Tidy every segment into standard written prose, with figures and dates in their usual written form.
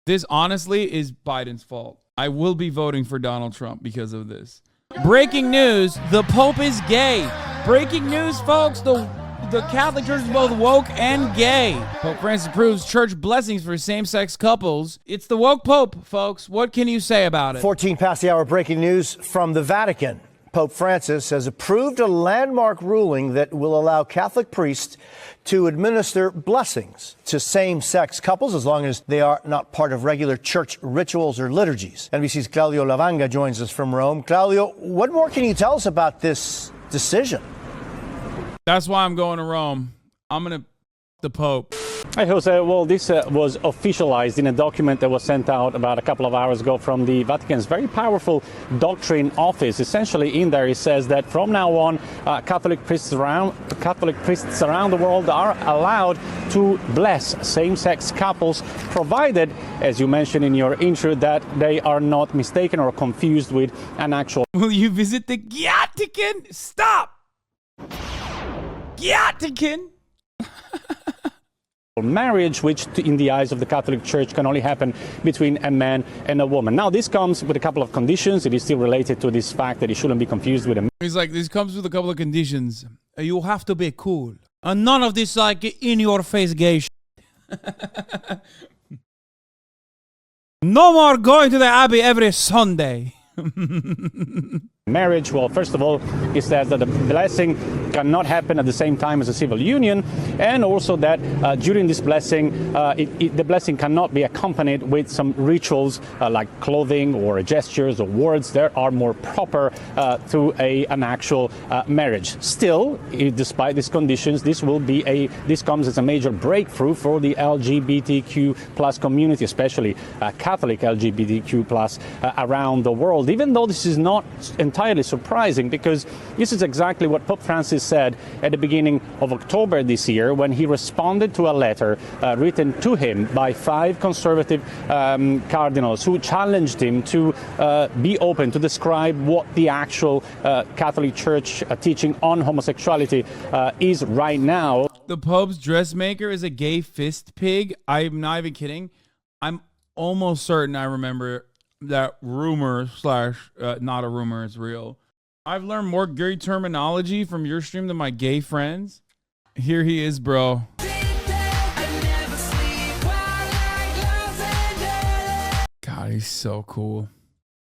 This honestly is Biden's fault. I will be voting for Donald Trump because of this. Breaking news, the Pope is gay. Breaking news, folks, the Catholic Church is both woke and gay. Pope Francis approves church blessings for same-sex couples. It's the woke Pope, folks. What can you say about it? 14 past the hour, breaking news from the Vatican. Pope Francis has approved a landmark ruling that will allow Catholic priests to administer blessings to same-sex couples as long as they are not part of regular church rituals or liturgies. NBC's Claudio Lavanga joins us from Rome. Claudio, what more can you tell us about this decision? That's why I'm going to Rome. I'm going to the Pope. Hi, Jose. Well, this was officialized in a document that was sent out about a couple of hours ago from the Vatican's very powerful doctrine office. Essentially, in there, it says that from now on, Catholic priests around the world are allowed to bless same-sex couples, provided, as you mentioned in your intro, that they are not mistaken or confused with an actual. Will you visit the Vatican? Stop! Vatican! Marriage, which in the eyes of the Catholic Church can only happen between a man and a woman. Now, this comes with a couple of conditions. It is still related to this fact that it shouldn't be confused with a. He's like, this comes with a couple of conditions. You have to be cool. And none of this, like, in-your-face gay shit. No more going to the Abbey every Sunday. Marriage, well, first of all, it says that the blessing cannot happen at the same time as a civil union, and also that during this blessing, the blessing cannot be accompanied with some rituals like clothing or gestures or words that are more proper to an actual marriage. Still, despite these conditions, this comes as a major breakthrough for the LGBTQ plus community, especially Catholic LGBTQ plus around the world, even though this is not entirely surprising, because this is exactly what Pope Francis said at the beginning of October this year when he responded to a letter written to him by 5 conservative cardinals who challenged him to be open to describe what the actual Catholic Church teaching on homosexuality is right now. The Pope's dressmaker is a gay fist pig. I'm not even kidding. I'm almost certain I remember that rumor / not a rumor, it's real. I've learned more gay terminology from your stream than my gay friends. Here he is, bro. God, he's so cool.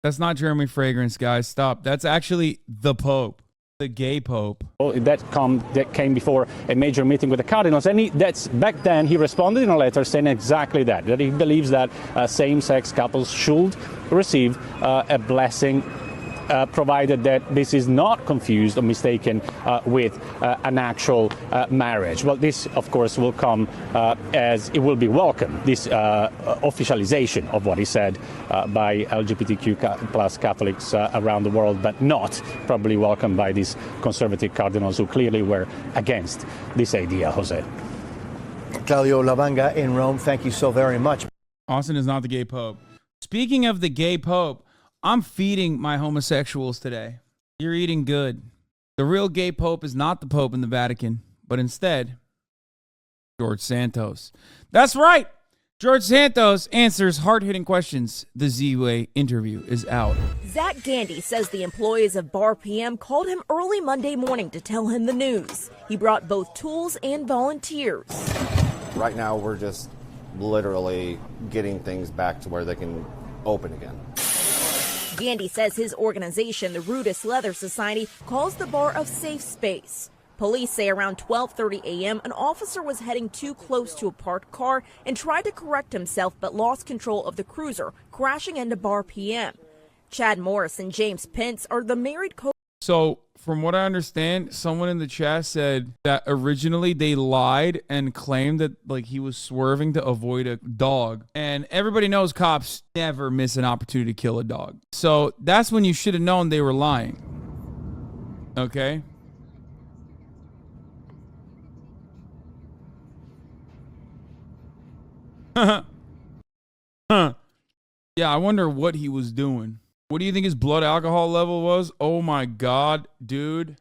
That's not Jeremy Fragrance, guys. Stop. That's actually the Pope. The gay Pope. That came before a major meeting with the cardinals, and back then he responded in a letter saying exactly that he believes that same-sex couples should receive a blessing, provided that this is not confused or mistaken with an actual marriage. Well, this, of course, will come as it will be welcome, this officialization of what he said by LGBTQ plus Catholics around the world, but not probably welcomed by these conservative cardinals who clearly were against this idea, Jose. Claudio Lavanga in Rome, thank you so very much. Austin is not the gay Pope. Speaking of the gay Pope, I'm feeding my homosexuals today. You're eating good. The real gay Pope is not the Pope in the Vatican, but instead, George Santos. That's right. George Santos answers hard-hitting questions. The Z-Way interview is out. Zach Gandy says the employees of Bar PM called him early Monday morning to tell him the news. He brought both tools and volunteers. Right now, we're just literally getting things back to where they can open again. Gandy says his organization, the Rudis Leather Society, calls the bar a safe space. Police say around 12:30 a.m., an officer was heading too close to a parked car and tried to correct himself but lost control of the cruiser, crashing into Bar PM. Chad Morris and James Pence are the married couple. So, from what I understand, someone in the chat said that originally they lied and claimed that like he was swerving to avoid a dog. And everybody knows cops never miss an opportunity to kill a dog. So that's when you should have known they were lying. Okay? Yeah, I wonder what he was doing. What do you think his blood alcohol level was? Oh my God, dude.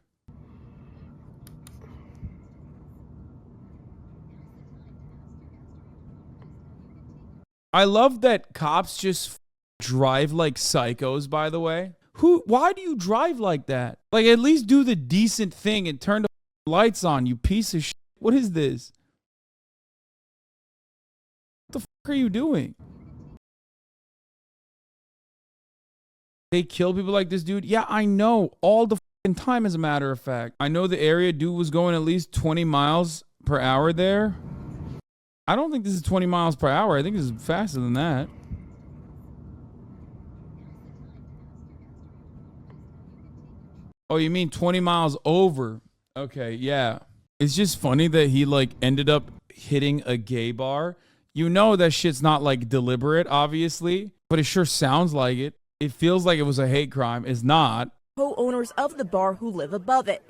I love that cops just drive like psychos, by the way. Why do you drive like that? Like, at least do the decent thing and turn the lights on, you piece of shit. What is this? What the fuck are you doing? They kill people like this dude? Yeah, I know. All the fucking time, as a matter of fact. I know the area dude was going at least 20 miles per hour there. I don't think this is 20 miles per hour. I think this is faster than that. Oh, you mean 20 miles over? Okay, yeah. It's just funny that he like ended up hitting a gay bar. You know that shit's not like deliberate, obviously, but it sure sounds like it. It feels like it was a hate crime. It's not. Co-owners of the bar who live above it.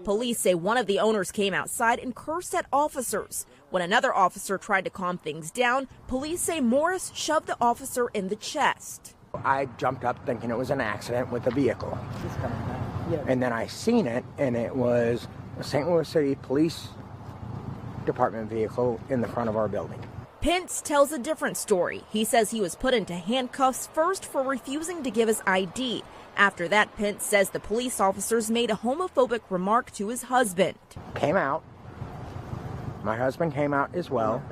Police say one of the owners came outside and cursed at officers. When another officer tried to calm things down, police say Morris shoved the officer in the chest. I jumped up thinking it was an accident with the vehicle. And then I seen it, and it was a St. Louis City Police Department vehicle in the front of our building. Pence tells a different story. He says he was put into handcuffs first for refusing to give his ID. After that, Pence says the police officers made a homophobic remark to his husband. Came out. My husband came out as well.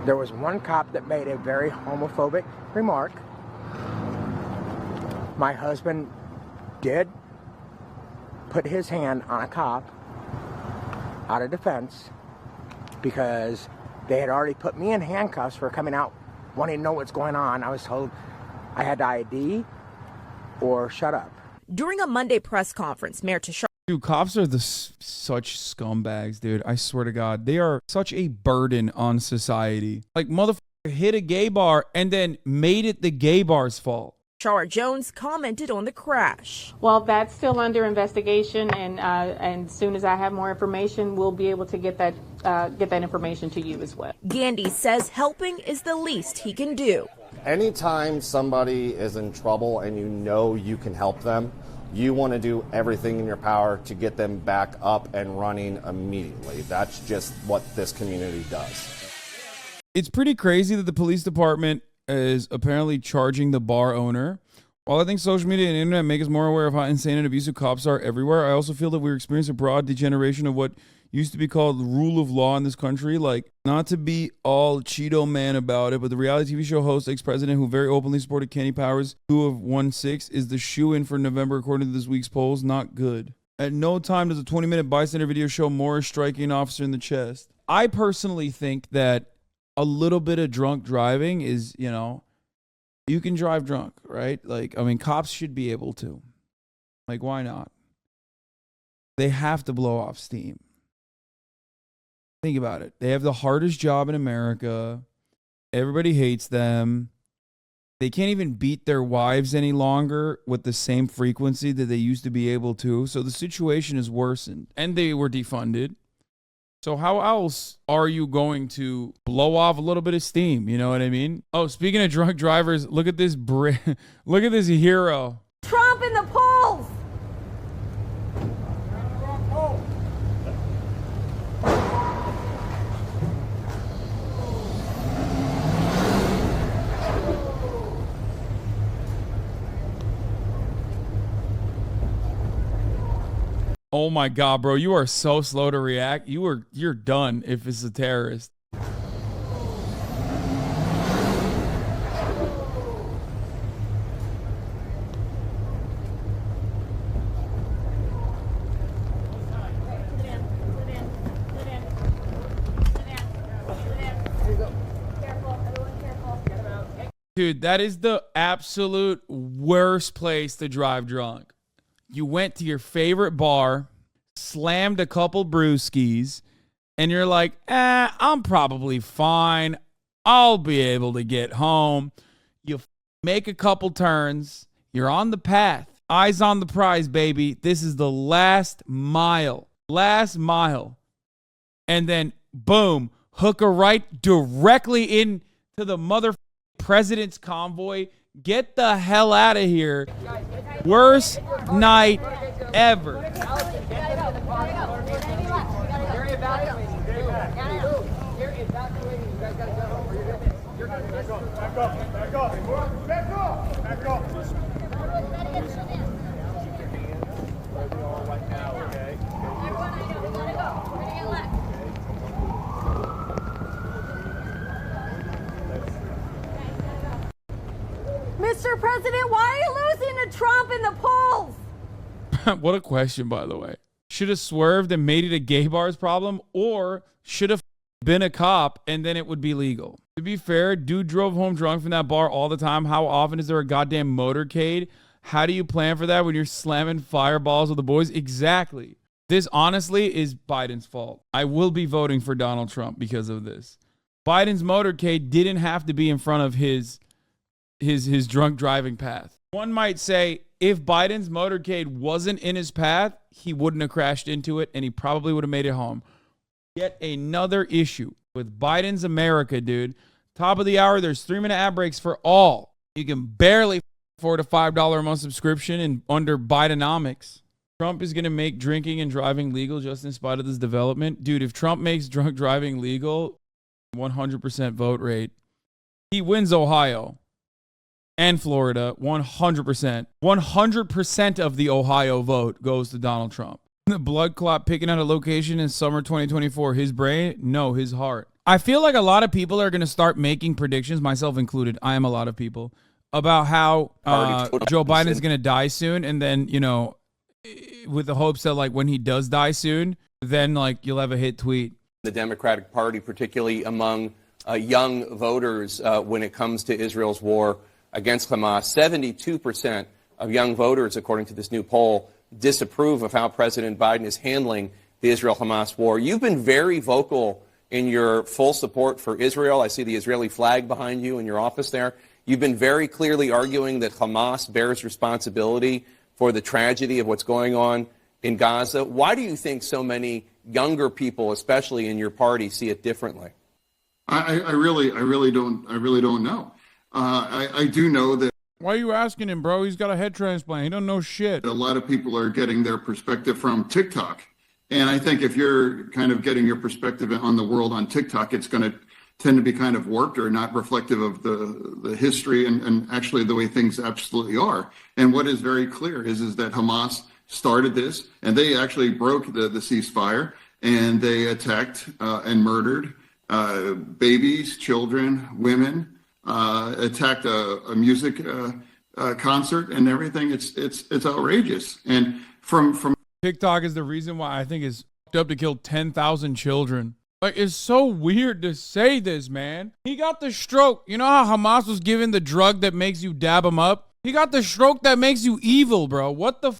There was one cop that made a very homophobic remark. My husband did put his hand on a cop out of defense because they had already put me in handcuffs for coming out wanting to know what's going on. I was told I had to ID or shut up. During a Monday press conference, Mayor Tashar. Dude, cops are such scumbags, dude. I swear to God. They are such a burden on society. Like, motherfucker hit a gay bar and then made it the gay bar's fault. Shara Jones commented on the crash. Well, that's still under investigation, and as soon as I have more information, we'll be able to get that information to you as well. Gandy says helping is the least he can do. Anytime somebody is in trouble and you know you can help them, you want to do everything in your power to get them back up and running immediately. That's just what this community does. It's pretty crazy that the police department is apparently charging the bar owner. While I think social media and internet make us more aware of how insane and abusive cops are everywhere, I also feel that we're experiencing a broad degeneration of what used to be called the rule of law in this country. Like, not to be all Cheeto man about it, but the reality TV show host, ex-president who very openly supported Kenny Powers, who have won 6, is the shoe-in for November according to this week's polls. Not good. At no time does a 20-minute bystander video show Morris striking an officer in the chest. I personally think that a little bit of drunk driving is, you know, you can drive drunk, right? Like, I mean, cops should be able to. Like, why not? They have to blow off steam. Think about it. They have the hardest job in America. Everybody hates them. They can't even beat their wives any longer with the same frequency that they used to be able to. So the situation is worsened. And they were defunded. So how else are you going to blow off a little bit of steam? You know what I mean? Oh, speaking of drunk drivers, look at this look at this hero. Trump in the polls! Oh my God, bro, you are so slow to react. You're done if it's a terrorist. Dude, that is the absolute worst place to drive drunk. You went to your favorite bar, slammed a couple brewskis, and you're like, I'm probably fine. I'll be able to get home. You make a couple turns. You're on the path. Eyes on the prize, baby. This is the last mile. Last mile. And then, boom, hook a right directly into the mother president's convoy. Get the hell out of here. Worst night ever. Mr. President, why are you losing to Trump in the polls? What a question, by the way. Should have swerved and made it a Gaybar's problem, or should have been a cop and then it would be legal. To be fair, dude drove home drunk from that bar all the time. How often is there a goddamn motorcade? How do you plan for that when you're slamming fireballs with the boys? Exactly. This honestly is Biden's fault. I will be voting for Donald Trump because of this. Biden's motorcade didn't have to be in front of his drunk driving path. One might say if Biden's motorcade wasn't in his path, he wouldn't have crashed into it and he probably would have made it home. Yet another issue with Biden's America, dude. Top of the hour, there's 3-minute ad breaks for all. You can barely afford a $5 a month subscription and under Bidenomics. Trump is going to make drinking and driving legal just in spite of this development. Dude, if Trump makes drunk driving legal, 100% vote rate, he wins Ohio and Florida, 100%. 100% of the Ohio vote goes to Donald Trump. The blood clot picking out a location in summer 2024. His brain? No, his heart. I feel like a lot of people are going to start making predictions, myself included. I am a lot of people, about how Joe Biden is going to die soon. And then, you know, with the hopes that like when he does die soon, then like you'll have a hit tweet. The Democratic Party, particularly among young voters when it comes to Israel's war against Hamas, 72% of young voters, according to this new poll, disapprove of how President Biden is handling the Israel-Hamas war. You've been very vocal in your full support for Israel. I see the Israeli flag behind you in your office there. You've been very clearly arguing that Hamas bears responsibility for the tragedy of what's going on in Gaza. Why do you think so many younger people, especially in your party, see it differently? I really don't know. I do know that. Why are you asking him, bro? He's got a head transplant. He don't know shit. A lot of people are getting their perspective from TikTok. And I think if you're kind of getting your perspective on the world on TikTok, it's going to tend to be kind of warped or not reflective of the history and actually the way things absolutely are. And what is very clear is that Hamas started this, and they actually broke the ceasefire, and they attacked and murdered babies, children, women, attacked a music concert and everything. It's outrageous. And from TikTok is the reason why I think it's up to kill 10,000 children. Like, it's so weird to say this, man. He got the stroke. You know how Hamas was given the drug that makes you dab him up? He got the stroke that makes you evil, bro. What the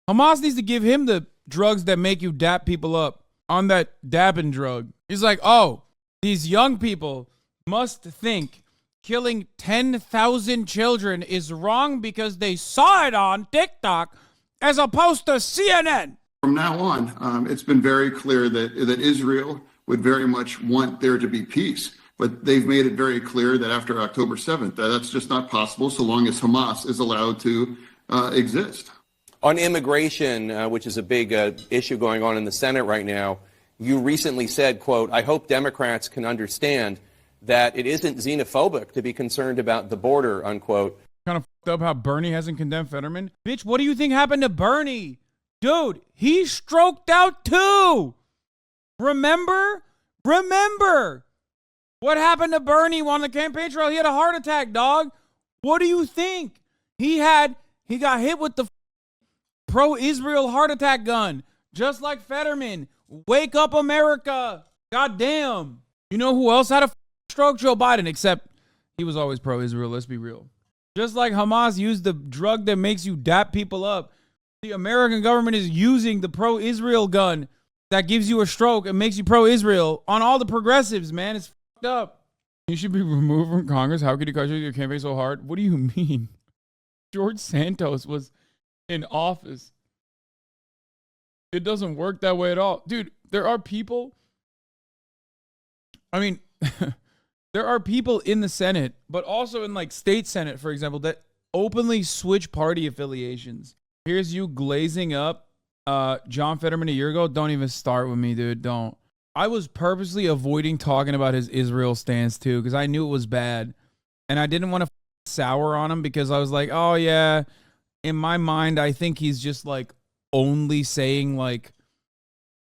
Hamas needs to give him the drugs that make you dap people up on that dabbing drug. He's like, oh, these young people must think killing 10,000 children is wrong because they saw it on TikTok as opposed to CNN. From now on, it's been very clear that Israel would very much want there to be peace. But they've made it very clear that after October 7th, that's just not possible so long as Hamas is allowed to exist. On immigration, which is a big issue going on in the Senate right now, you recently said, quote, I hope Democrats can understand that it isn't xenophobic to be concerned about the border, unquote. Kind of fucked up how Bernie hasn't condemned Fetterman. Bitch, what do you think happened to Bernie? Dude, he stroked out too. Remember? What happened to Bernie on the campaign trail? He had a heart attack, dog. What do you think? He got hit with the pro-Israel heart attack gun, just like Fetterman. Wake up, America. God damn. You know who else had a stroke? Joe Biden, except he was always pro-Israel. Let's be real. Just like Hamas used the drug that makes you dap people up, the American government is using the pro-Israel gun that gives you a stroke and makes you pro-Israel on all the progressives, man. It's fucked up. You should be removed from Congress. How could you cut your campaign so hard? What do you mean? George Santos was in office. It doesn't work that way at all. Dude, there are people. I mean, there are people in the Senate, but also in like state Senate, for example, that openly switch party affiliations. Here's you glazing up John Fetterman a year ago. Don't even start with me, dude. Don't. I was purposely avoiding talking about his Israel stance too because I knew it was bad. And I didn't want to sour on him because I was like, oh yeah, in my mind, I think he's just like only saying like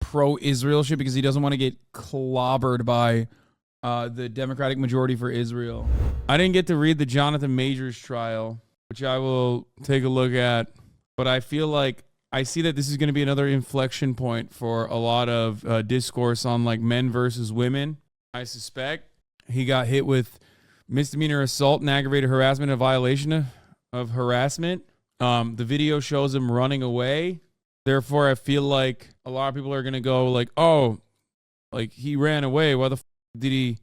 pro-Israel shit because he doesn't want to get clobbered by the Democratic majority for Israel. I didn't get to read the Jonathan Majors trial, which I will take a look at, but I feel like I see that this is going to be another inflection point for a lot of discourse on like men versus women. I suspect he got hit with misdemeanor assault and aggravated harassment, a violation of harassment. The video shows him running away. Therefore, I feel like a lot of people are going to go like, oh, like he ran away. Why the f did he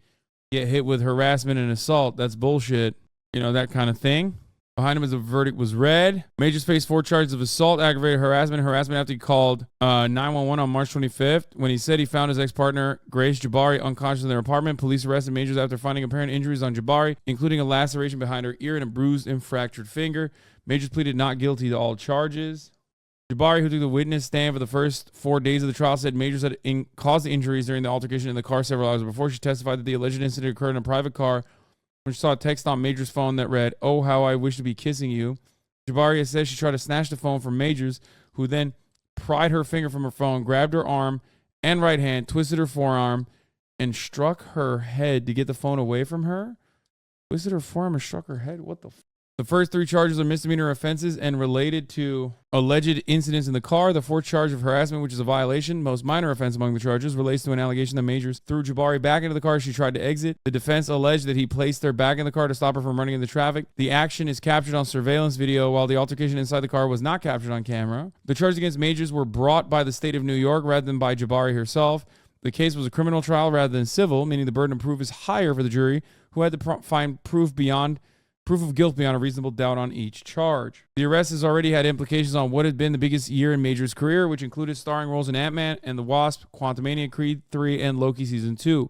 get hit with harassment and assault? That's bullshit. You know, that kind of thing. Behind him as the verdict was read. Majors faced 4 charges of assault, aggravated harassment after he called 911 on March 25th. When he said he found his ex-partner, Grace Jabari, unconscious in their apartment. Police arrested Majors after finding apparent injuries on Jabari, including a laceration behind her ear and a bruised and fractured finger. Majors pleaded not guilty to all charges. Jabari, who took the witness stand for the first 4 days of the trial, said Majors had caused the injuries during the altercation in the car several hours before. She testified that the alleged incident occurred in a private car when she saw a text on Majors' phone that read, "Oh, how I wish to be kissing you." Jabari says she tried to snatch the phone from Majors, who then pried her finger from her phone, grabbed her arm and right hand, twisted her forearm, and struck her head to get the phone away from her. Twisted her forearm and struck her head? What the f? The first 3 charges are misdemeanor offenses and related to alleged incidents in the car. The 4th charge of harassment, which is a violation, most minor offense among the charges, relates to an allegation that Majors threw Jabari back into the car as she tried to exit. The defense alleged that he placed her back in the car to stop her from running into traffic. The action is captured on surveillance video, while the altercation inside the car was not captured on camera. The charges against Majors were brought by the state of New York rather than by Jabari herself. The case was a criminal trial rather than civil, meaning the burden of proof is higher for the jury, who had to find proof of guilt beyond a reasonable doubt on each charge. The arrest has already had implications on what had been the biggest year in Majors' career, which included starring roles in Ant-Man and the Wasp, Quantumania, Creed 3, and Loki Season 2.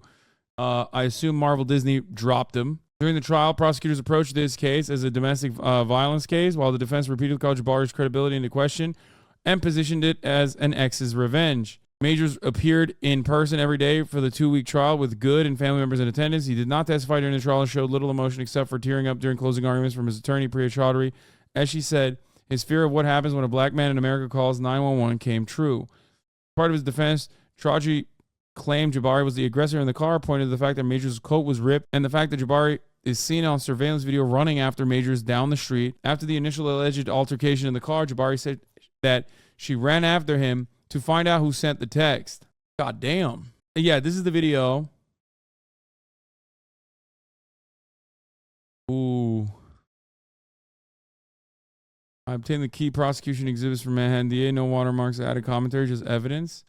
I assume Marvel Disney dropped him. During the trial, prosecutors approached this case as a domestic violence case, while the defense repeatedly called Jabari's credibility into question and positioned it as an ex's revenge. Majors appeared in person every day for the 2-week trial with Good and family members in attendance. He did not testify during the trial and showed little emotion except for tearing up during closing arguments from his attorney, Priya Chaudhary. As she said, his fear of what happens when a black man in America calls 911 came true. Part of his defense, Chaudhary claimed Jabari was the aggressor in the car, pointed to the fact that Majors' coat was ripped and the fact that Jabari is seen on surveillance video running after Majors down the street. After the initial alleged altercation in the car, Jabari said that she ran after him to find out who sent the text. God damn. Yeah, this is the video. Ooh. I obtained the key prosecution exhibits from Manhattan DA. No watermarks, added commentary, just evidence.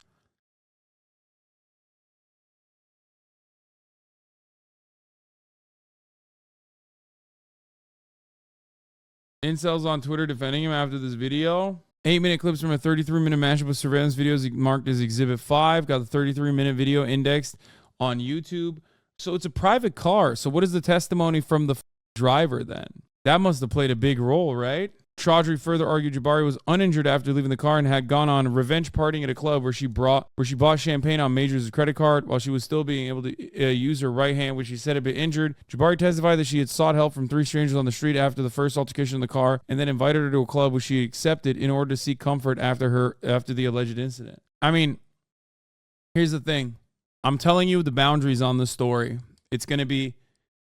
Incels on Twitter defending him after this video. 8-minute clips from a 33-minute mashup of surveillance videos marked as Exhibit 5. Got the 33-minute video indexed on YouTube. So it's a private car. So what is the testimony from the driver then? That must have played a big role, right? Chaudhary further argued Jabari was uninjured after leaving the car and had gone on revenge partying at a club where she bought champagne on Majors' credit card while she was still being able to use her right hand, which she said had been injured. Jabari testified that she had sought help from 3 strangers on the street after the first altercation in the car and then invited her to a club which she accepted in order to seek comfort after the alleged incident. I mean, here's the thing. I'm telling you the boundaries on the story. It's going to be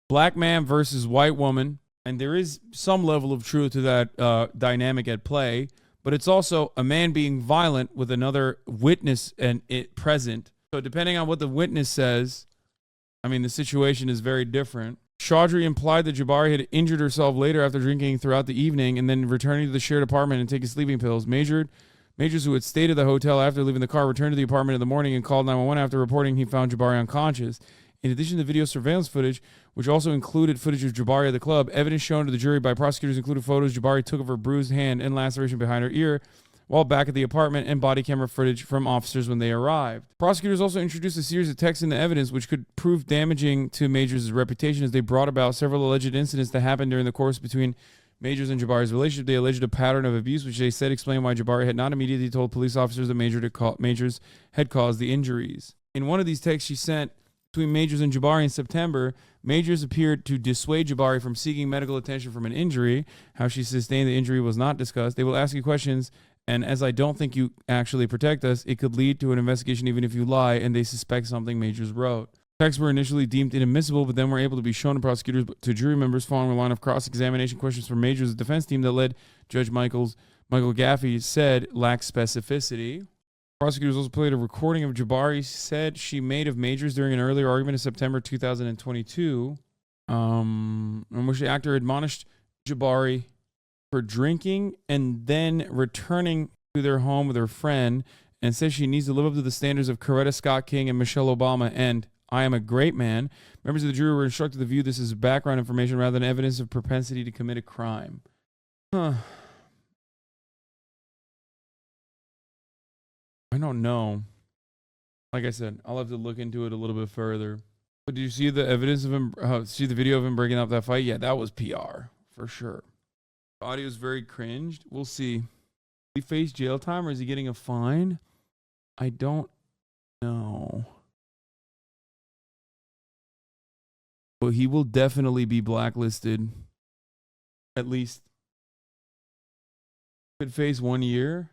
black man versus white woman. And there is some level of truth to that dynamic at play, but it's also a man being violent with another witness and it present. So depending on what the witness says, I mean, the situation is very different. Chaudhary implied that Jabari had injured herself later after drinking throughout the evening and then returning to the shared apartment and taking sleeping pills. Majors, who had stayed at the hotel after leaving the car, returned to the apartment in the morning and called 911 after reporting he found Jabari unconscious. In addition to video surveillance footage, which also included footage of Jabari at the club, evidence shown to the jury by prosecutors included photos Jabari took of her bruised hand and laceration behind her ear while back at the apartment and body camera footage from officers when they arrived. Prosecutors also introduced a series of texts in the evidence which could prove damaging to Majors' reputation as they brought about several alleged incidents that happened during the course between Majors and Jabari's relationship. They alleged a pattern of abuse, which they said explained why Jabari had not immediately told police officers that Majors had caused the injuries. In one of these texts she sent between Majors and Jabari in September. Majors appeared to dissuade Jabari from seeking medical attention from an injury. How she sustained the injury was not discussed. They will ask you questions, and as I don't think you actually protect us, it could lead to an investigation even if you lie, and they suspect something, Majors wrote. Texts were initially deemed inadmissible, but then were able to be shown to prosecutors to jury members following a line of cross-examination questions from Majors' defense team that led Judge Michael Gaffey said lacked specificity. Prosecutors also played a recording of Jabari said she made of Majors during an earlier argument in September 2022, in which the actor admonished Jabari for drinking and then returning to their home with her friend, and says she needs to live up to the standards of Coretta Scott King and Michelle Obama, and I am a great man. Members of the jury were instructed to view this as background information rather than evidence of propensity to commit a crime. I don't know. Like I said, I'll have to look into it a little bit further. But did you see the evidence of him? See the video of him breaking up that fight? Yeah, that was PR for sure. The audio is very cringed. We'll see. Will he face jail time or is he getting a fine? I don't know. But he will definitely be blacklisted. At least could face 1 year.